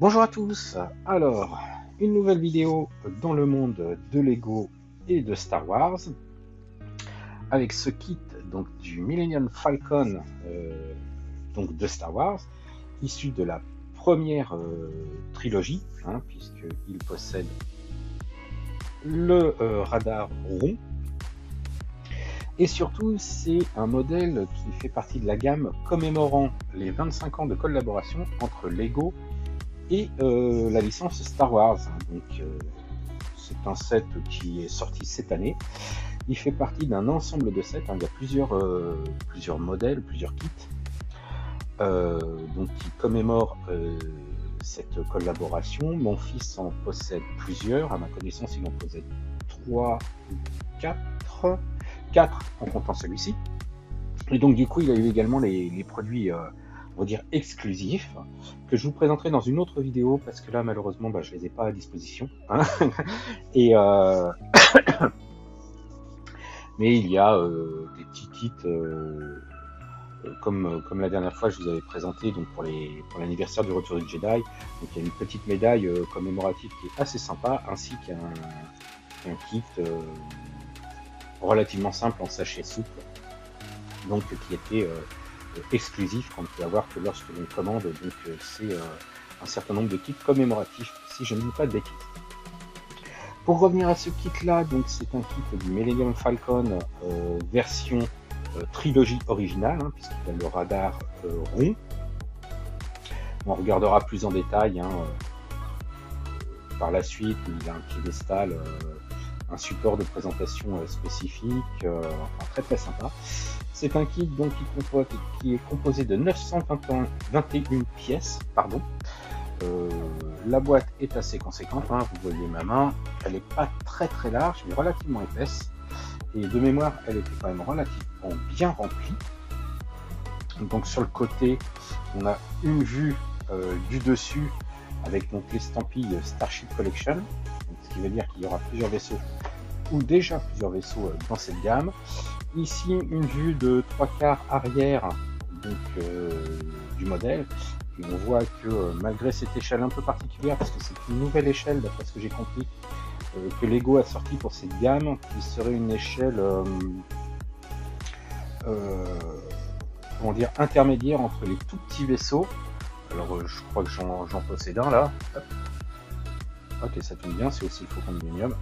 Bonjour à tous, alors une nouvelle vidéo dans le monde de Lego et de Star Wars avec ce kit donc du Millennium Falcon donc de Star Wars issu de la première trilogie puisqu'il possède le radar rond et surtout c'est un modèle qui fait partie de la gamme commémorant les 25 ans de collaboration entre Lego et la licence Star Wars. Donc c'est un set qui est sorti cette année. Il fait partie d'un ensemble de sets. Il y a plusieurs modèles, plusieurs kits, donc qui commémorent cette collaboration. Mon fils en possède plusieurs. À ma connaissance, il en possède 3 ou 4 en comptant celui-ci. Et donc du coup, il a eu également les produits on va dire exclusifs, que je vous présenterai dans une autre vidéo, parce que là, malheureusement, je les ai pas à disposition. Et mais il y a des petits kits, comme la dernière fois, je vous avais présenté donc pour l'anniversaire du Retour du Jedi. Donc il y a une petite médaille commémorative qui est assez sympa, ainsi qu'un kit relativement simple en sachet souple, donc qui était exclusif qu'on ne peut avoir que lorsque l'on commande. Donc c'est un certain nombre de kits commémoratifs, si je ne dis pas de bêtises. Pour revenir à ce kit là, donc c'est un kit du Millennium Falcon version trilogie originale, puisqu'il a le radar rond. On regardera plus en détail par la suite. Il a un piédestal, un support de présentation spécifique, enfin très très sympa. C'est un kit donc qui est composé de 921 pièces. La boîte est assez conséquente, vous voyez ma main, elle n'est pas très très large, mais relativement épaisse. Et de mémoire, elle était quand même relativement bien remplie. Donc sur le côté, on a une vue du dessus avec donc l'estampille Starship Collection, donc, ce qui veut dire qu'il y aura plusieurs vaisseaux, ou déjà plusieurs vaisseaux dans cette gamme. Ici, une vue de 3/4 arrière donc, du modèle. Et on voit que malgré cette échelle un peu particulière, parce que c'est une nouvelle échelle d'après ce que j'ai compris, que Lego a sorti pour cette gamme, qui serait une échelle comment dire, intermédiaire entre les tout petits vaisseaux. Alors je crois que j'en possède un là. Hop. Ok, ça tombe bien, c'est aussi le Faucon Millennium.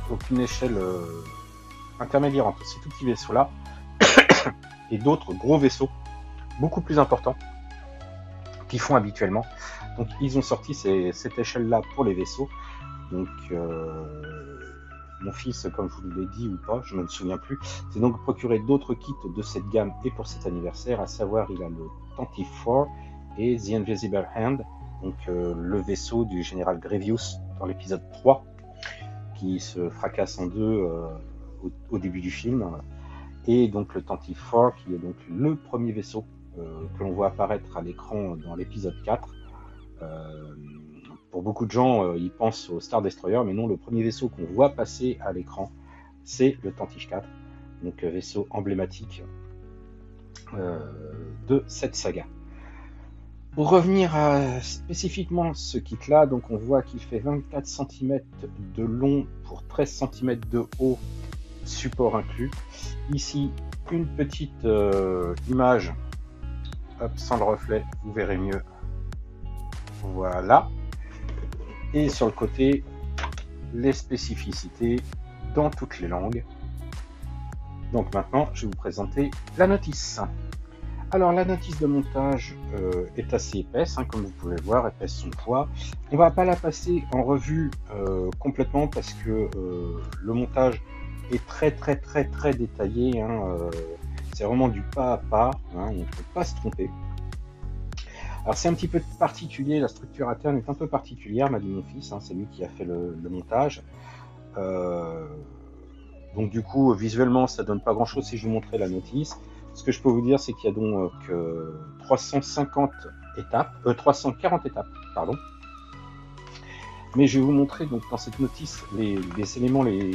Donc une échelle intermédiaire entre ces tout petits vaisseaux là et d'autres gros vaisseaux beaucoup plus importants qu'ils font habituellement. Donc ils ont sorti cette échelle là pour les vaisseaux. Donc mon fils, comme je vous l'ai dit ou pas, je ne me souviens plus, s'est donc procuré d'autres kits de cette gamme et pour cet anniversaire, à savoir il a le Tantive 4 et The Invisible Hand, donc le vaisseau du général Grievous dans l'épisode 3 qui se fracasse en deux au début du film, et donc le Tantive 4 qui est donc le premier vaisseau que l'on voit apparaître à l'écran dans l'épisode 4. Pour beaucoup de gens, ils pensent au Star Destroyer, mais non, le premier vaisseau qu'on voit passer à l'écran, c'est le Tantive 4, donc vaisseau emblématique de cette saga. Pour revenir à spécifiquement ce kit-là, donc on voit qu'il fait 24 cm de long pour 13 cm de haut, support inclus. Ici, une petite image, hop, sans le reflet, vous verrez mieux. Voilà. Et sur le côté, les spécificités dans toutes les langues. Donc maintenant, je vais vous présenter la notice. Alors la notice de montage est assez épaisse, comme vous pouvez le voir, épaisse son poids. On va pas la passer en revue complètement parce que le montage est très détaillé. C'est vraiment du pas à pas, on ne peut pas se tromper. Alors c'est un petit peu particulier, la structure interne est un peu particulière, m'a dit mon fils, c'est lui qui a fait le montage. Donc du coup, visuellement, ça donne pas grand chose si je vous montrais la notice. Ce que je peux vous dire, c'est qu'il y a donc 340 étapes, 340 étapes, pardon. Mais je vais vous montrer donc dans cette notice les éléments les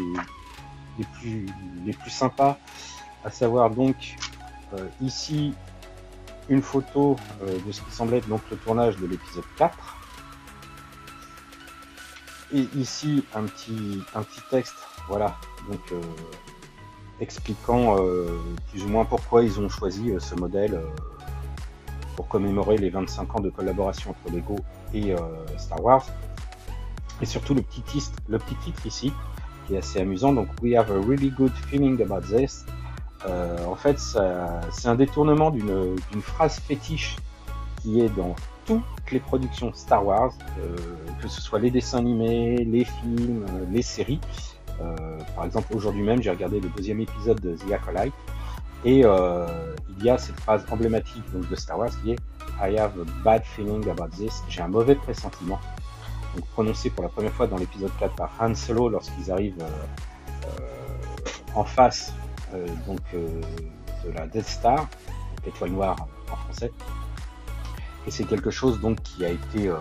plus sympas, à savoir donc ici une photo de ce qui semble être donc le tournage de l'épisode 4. Et ici, un petit texte, voilà, donc expliquant plus ou moins pourquoi ils ont choisi ce modèle pour commémorer les 25 ans de collaboration entre Lego et Star Wars. Et surtout le petit titre ici, qui est assez amusant, donc We have a really good feeling about this. En fait, c'est un détournement d'une phrase fétiche qui est dans toutes les productions Star Wars, que ce soit les dessins animés, les films, les séries. Par exemple, aujourd'hui même, j'ai regardé le 2e épisode de The Acolyte, et il y a cette phrase emblématique donc, de Star Wars qui est I have a bad feeling about this. J'ai un mauvais pressentiment. Donc prononcé pour la première fois dans l'épisode 4 par Han Solo lorsqu'ils arrivent en face de la Death Star, l'étoile noire en français. Et c'est quelque chose donc qui a été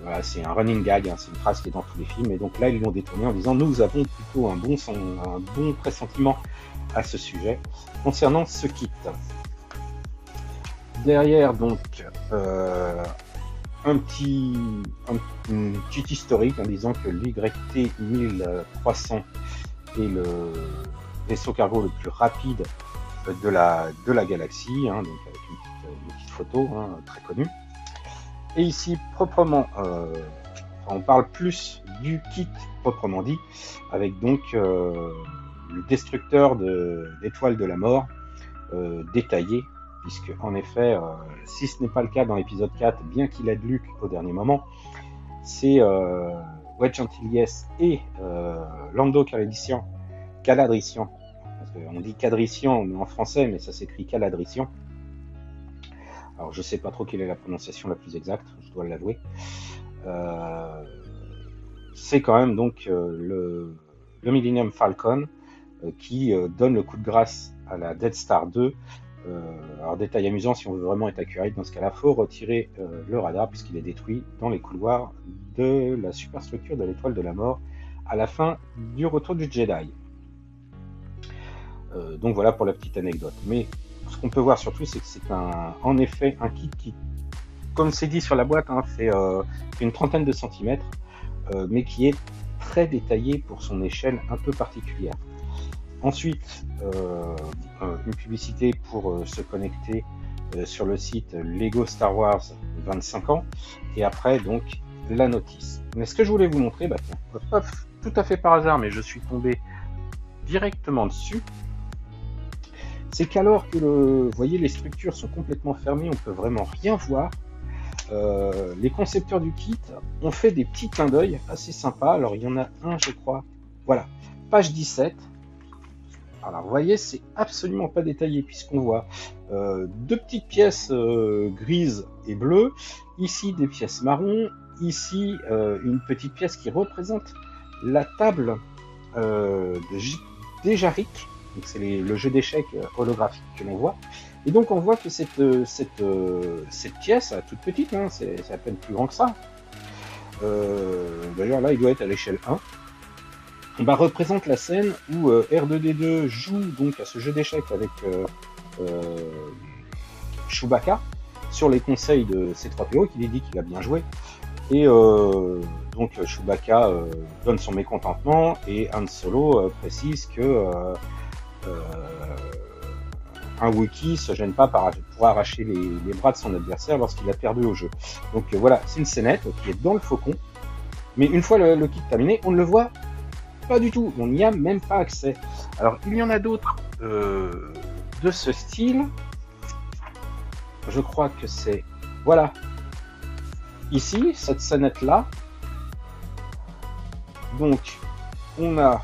voilà, c'est un running gag, hein, c'est une phrase qui est dans tous les films, et donc là ils l'ont détourné en disant nous avons plutôt un bon pressentiment à ce sujet concernant ce kit. Derrière donc un petit historique en disant que l'YT 1300 est le vaisseau cargo le plus rapide de la galaxie, hein, donc avec une petite photo hein, très connue. Et ici, proprement, on parle plus du kit proprement dit, avec donc le destructeur d'étoiles de la mort détaillé, puisque en effet, si ce n'est pas le cas dans l'épisode 4, bien qu'il aide Luke au dernier moment, c'est Wedge Antilles et Lando Calrissian, on dit Cadrician en français, mais ça s'écrit Caladrician. Alors je sais pas trop quelle est la prononciation la plus exacte, je dois l'avouer. C'est quand même donc le Millennium Falcon qui donne le coup de grâce à la Death Star 2. Alors détail amusant, si on veut vraiment être accurate, dans ce cas-là, il faut retirer le radar puisqu'il est détruit dans les couloirs de la superstructure de l'étoile de la mort à la fin du retour du Jedi. Donc voilà pour la petite anecdote. Mais ce qu'on peut voir surtout, c'est que c'est en effet un kit qui, comme c'est dit sur la boîte, hein, fait une trentaine de centimètres, mais qui est très détaillé pour son échelle un peu particulière. Ensuite, une publicité pour se connecter sur le site Lego Star Wars 25 ans, et après donc la notice. Mais ce que je voulais vous montrer, pas tout à fait par hasard, mais je suis tombé directement dessus, c'est qu'alors que vous voyez, les structures sont complètement fermées, on peut vraiment rien voir. Les concepteurs du kit ont fait des petits clins d'œil assez sympas. Alors il y en a un, je crois, voilà, page 17. Alors vous voyez, c'est absolument pas détaillé puisqu'on voit deux petites pièces grises et bleues, ici des pièces marron, ici une petite pièce qui représente la table des Jaric. Donc c'est le jeu d'échecs holographique que l'on voit. Et donc on voit que cette pièce, toute petite, hein, c'est à peine plus grand que ça. D'ailleurs là il doit être à l'échelle 1. Représente la scène où R2D2 joue donc à ce jeu d'échecs avec Chewbacca sur les conseils de C3PO qui lui dit qu'il a bien joué. Et donc Chewbacca donne son mécontentement et Han Solo précise que un Wookiee se gêne pas pour arracher les bras de son adversaire lorsqu'il a perdu au jeu. Donc voilà, c'est une scénette qui est dans le faucon, mais une fois le kit terminé, on ne le voit pas du tout, on n'y a même pas accès. Alors il y en a d'autres de ce style, je crois que c'est, voilà, ici, cette scénette là, donc on a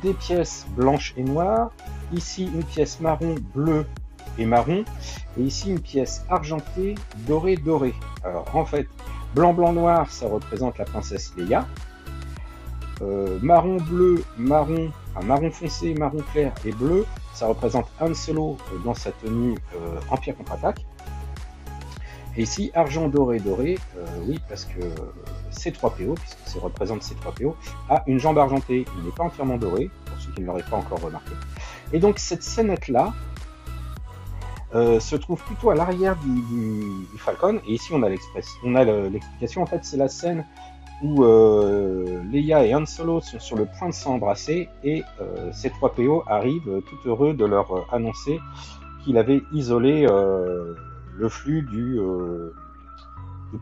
des pièces blanches et noires, ici une pièce marron, bleu et marron, et ici une pièce argentée, dorée, dorée. Alors en fait, blanc, blanc, noir, ça représente la princesse Leia. Marron, bleu, marron, enfin, marron foncé, marron clair et bleu, ça représente Han Solo dans sa tenue Empire contre-attaque. Et ici, argent, doré, doré, oui, parce que C3PO, puisque ça représente C3PO, a une jambe argentée. Il n'est pas entièrement doré, pour ceux qui ne l'auraient pas encore remarqué. Et donc, cette scénette-là se trouve plutôt à l'arrière du Falcon. Et ici, on a l'explication. En fait, c'est la scène où Leia et Han Solo sont sur le point de s'embrasser et ces 3 PO arrivent tout heureux de leur annoncer qu'il avait isolé le flux du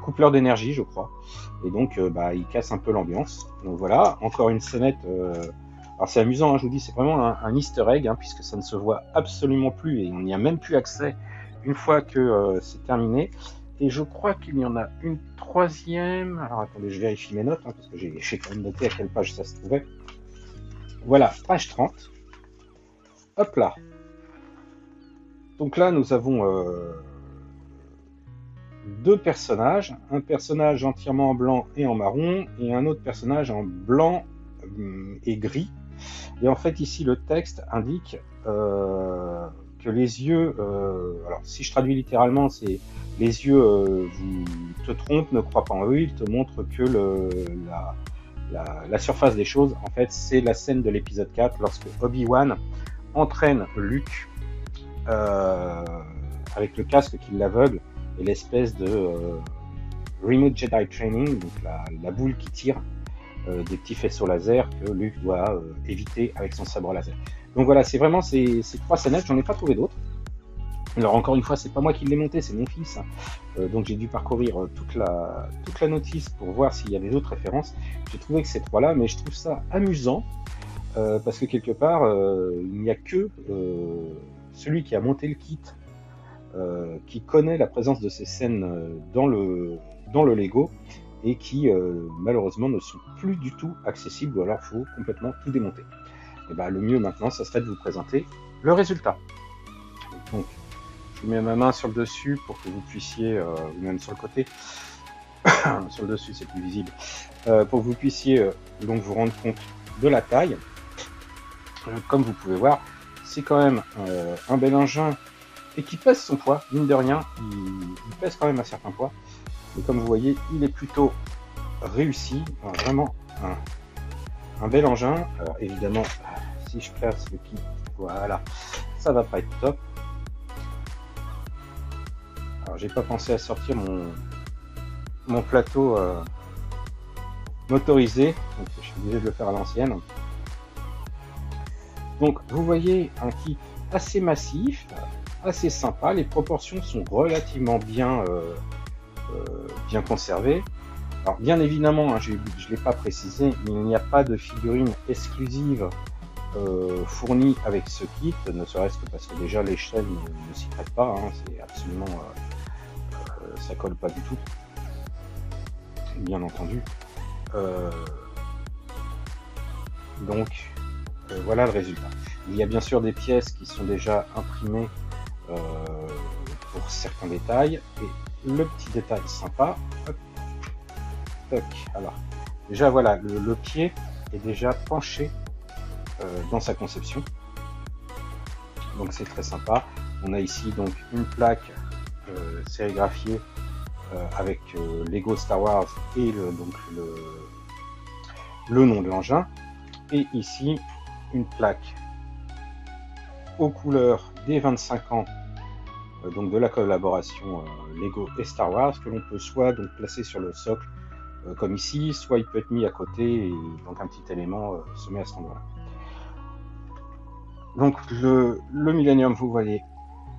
coupleur d'énergie, je crois. Et donc, il casse un peu l'ambiance. Donc voilà, encore une scénette. Alors c'est amusant, hein, je vous dis, c'est vraiment un easter egg, hein, puisque ça ne se voit absolument plus et on n'y a même plus accès une fois que c'est terminé. Et je crois qu'il y en a une 3e. Alors attendez, je vérifie mes notes, hein, parce que j'ai quand même noté à quelle page ça se trouvait. Voilà, page 30. Hop là. Donc là, nous avons 2 personnages, un personnage entièrement en blanc et en marron, et un autre personnage en blanc et gris. Et en fait, ici, le texte indique que les yeux, alors si je traduis littéralement, c'est les yeux vous te trompent, ne croient pas en eux, ils te montrent que la surface des choses, en fait, c'est la scène de l'épisode 4, lorsque Obi-Wan entraîne Luke avec le casque qui l'aveugle et l'espèce de Remote Jedi Training, donc la boule qui tire des petits faisceaux laser que Luke doit éviter avec son sabre laser. Donc voilà, c'est vraiment ces 3 scénettes, j'en ai pas trouvé d'autres. Alors encore une fois, c'est pas moi qui l'ai monté, c'est mon fils, hein. Donc j'ai dû parcourir toute la notice pour voir s'il y avait d'autres références. J'ai trouvé que ces 3-là, mais je trouve ça amusant parce que quelque part, il n'y a que celui qui a monté le kit qui connaît la présence de ces scènes dans le Lego et qui malheureusement ne sont plus du tout accessibles, ou alors il faut complètement tout démonter. Et le mieux maintenant, ça serait de vous présenter le résultat. Donc, je mets ma main sur le dessus pour que vous puissiez, ou même sur le côté, sur le dessus c'est plus visible, pour que vous puissiez donc vous rendre compte de la taille. Comme vous pouvez voir, c'est quand même un bel engin et qui pèse son poids, mine de rien, il pèse quand même un certain poids. Et comme vous voyez, il est plutôt réussi, vraiment un bel engin. Alors évidemment, si je place le kit, voilà, ça va pas être top. Alors j'ai pas pensé à sortir mon plateau motorisé, donc je suis obligé de le faire à l'ancienne. Donc vous voyez un kit assez massif, assez sympa, les proportions sont relativement bien conservées. Alors bien évidemment, hein, je ne l'ai pas précisé, mais il n'y a pas de figurine exclusive fournie avec ce kit, ne serait-ce que parce que déjà les chaînes ne s'y prêtent pas, hein, c'est absolument ça colle pas du tout, bien entendu. Donc voilà le résultat. Il y a bien sûr des pièces qui sont déjà imprimées pour certains détails, et le petit détail sympa, hop, toc, alors déjà voilà, le pied est déjà penché dans sa conception, donc c'est très sympa. On a ici donc une plaque sérigraphiée avec Lego Star Wars et donc le nom de l'engin, et ici une plaque aux couleurs des 25 ans donc de la collaboration Lego et Star Wars, que l'on peut soit donc placer sur le socle comme ici, soit il peut être mis à côté et donc un petit élément se met à cet endroit-là. Donc le Millennium, vous voyez,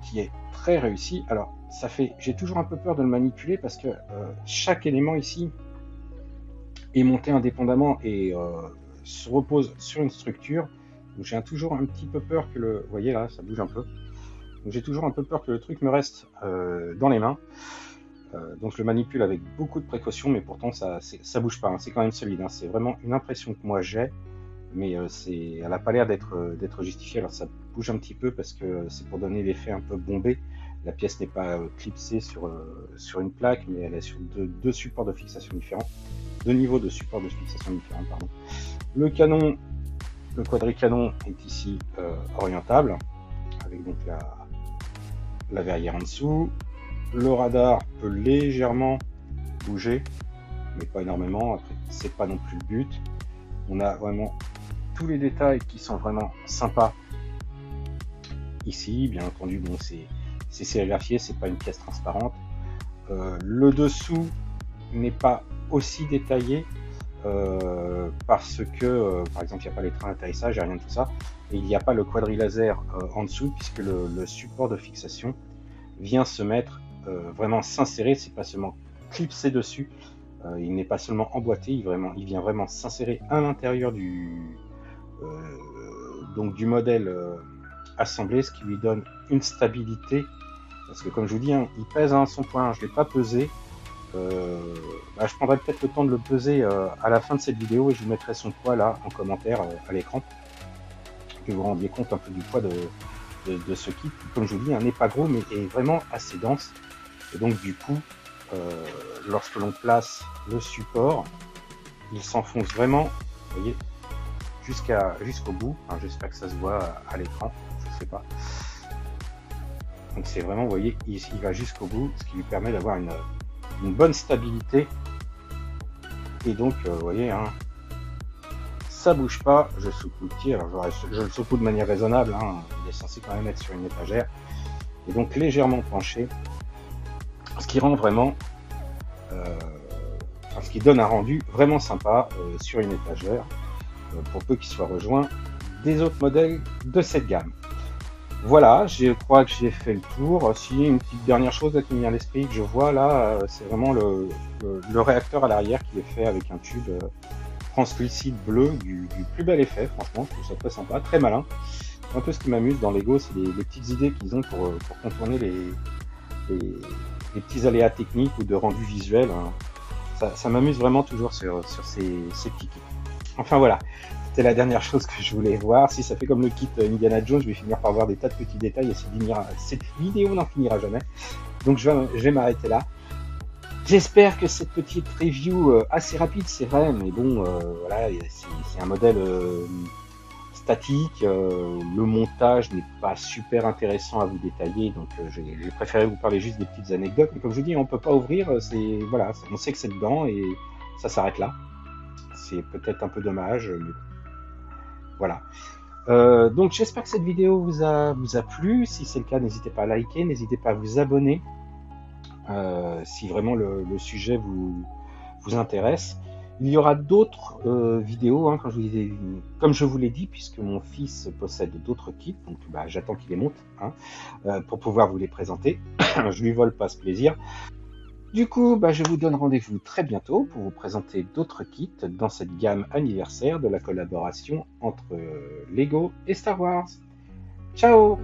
qui est très réussi. Alors ça fait, j'ai toujours un peu peur de le manipuler parce que chaque élément ici est monté indépendamment et se repose sur une structure. Donc j'ai toujours un petit peu peur que le, vous voyez là, ça bouge un peu. Donc j'ai toujours un peu peur que le truc me reste dans les mains. Donc je le manipule avec beaucoup de précaution, mais pourtant ça bouge pas, hein. C'est quand même solide, hein. C'est vraiment une impression que moi j'ai, mais elle n'a pas l'air d'être justifiée. Alors ça bouge un petit peu parce que c'est pour donner l'effet un peu bombé. La pièce n'est pas clipsée sur une plaque, mais elle est sur deux supports de fixation différents, deux niveaux de supports de fixation différents, pardon. Le canon, le quadricanon est ici orientable, avec donc la verrière en dessous. Le radar peut légèrement bouger, mais pas énormément. Après, c'est pas non plus le but. On a vraiment tous les détails qui sont vraiment sympas ici. Bien entendu, bon, c'est sérigraphié, c'est pas une pièce transparente. Le dessous n'est pas aussi détaillé. parce que, par exemple, il n'y a pas les trains d'atterrissage, il n'y a rien de tout ça, et il n'y a pas le quadrilaser en dessous, puisque le support de fixation vient se mettre, vraiment s'insérer, c'est pas seulement clipser dessus, il n'est pas seulement emboîté, il vient vraiment s'insérer à l'intérieur donc du modèle assemblé, ce qui lui donne une stabilité, parce que comme je vous dis, hein, il pèse à 100 points, je ne l'ai pas pesé. Je prendrai peut-être le temps de le peser à la fin de cette vidéo et je vous mettrai son poids là en commentaire à l'écran, que vous vous rendiez compte un peu du poids de ce kit, qui, comme je vous dis, n'est pas gros mais est vraiment assez dense. Et donc du coup, lorsque l'on place le support, il s'enfonce vraiment, vous voyez, jusqu'au bout. Enfin, j'espère que ça se voit à l'écran, je sais pas. Donc c'est vraiment, vous voyez, il va jusqu'au bout, ce qui lui permet d'avoir une bonne stabilité. Et donc, vous voyez, hein, ça bouge pas, je secoue le pied. Alors je le secoue de manière raisonnable, hein, il est censé quand même être sur une étagère. Et donc légèrement penché, ce qui rend vraiment, ce qui donne un rendu vraiment sympa sur une étagère, pour peu qu'il soit rejoint des autres modèles de cette gamme. Voilà, je crois que j'ai fait le tour. Si une petite dernière chose qui me vient à l'esprit que je vois là, c'est vraiment le réacteur à l'arrière qui est fait avec un tube translucide bleu du plus bel effet. Franchement, je trouve ça très sympa, très malin. Un peu ce qui m'amuse dans Lego, c'est les petites idées qu'ils ont pour contourner les petits aléas techniques ou de rendu visuel. Hein. Ça m'amuse vraiment toujours sur ces petits kits. Enfin voilà, c'était la dernière chose que je voulais voir. Si ça fait comme le kit Indiana Jones, je vais finir par voir des tas de petits détails et cette vidéo n'en finira jamais. Donc je vais m'arrêter là. J'espère que cette petite review assez rapide, c'est vrai, mais bon, voilà, c'est un modèle statique. Le montage n'est pas super intéressant à vous détailler, donc j'ai préféré vous parler juste des petites anecdotes. Mais comme je vous dis, on peut pas ouvrir. Voilà, on sait que c'est dedans et ça s'arrête là. C'est peut-être un peu dommage, mais voilà. Donc j'espère que cette vidéo vous a plu. Si c'est le cas, n'hésitez pas à liker, n'hésitez pas à vous abonner si vraiment le sujet vous intéresse. Il y aura d'autres vidéos, hein, comme je vous l'ai dit, puisque mon fils possède d'autres kits, donc j'attends qu'il les monte hein, pour pouvoir vous les présenter. Je lui vole pas ce plaisir. Du coup, je vous donne rendez-vous très bientôt pour vous présenter d'autres kits dans cette gamme anniversaire de la collaboration entre Lego et Star Wars. Ciao!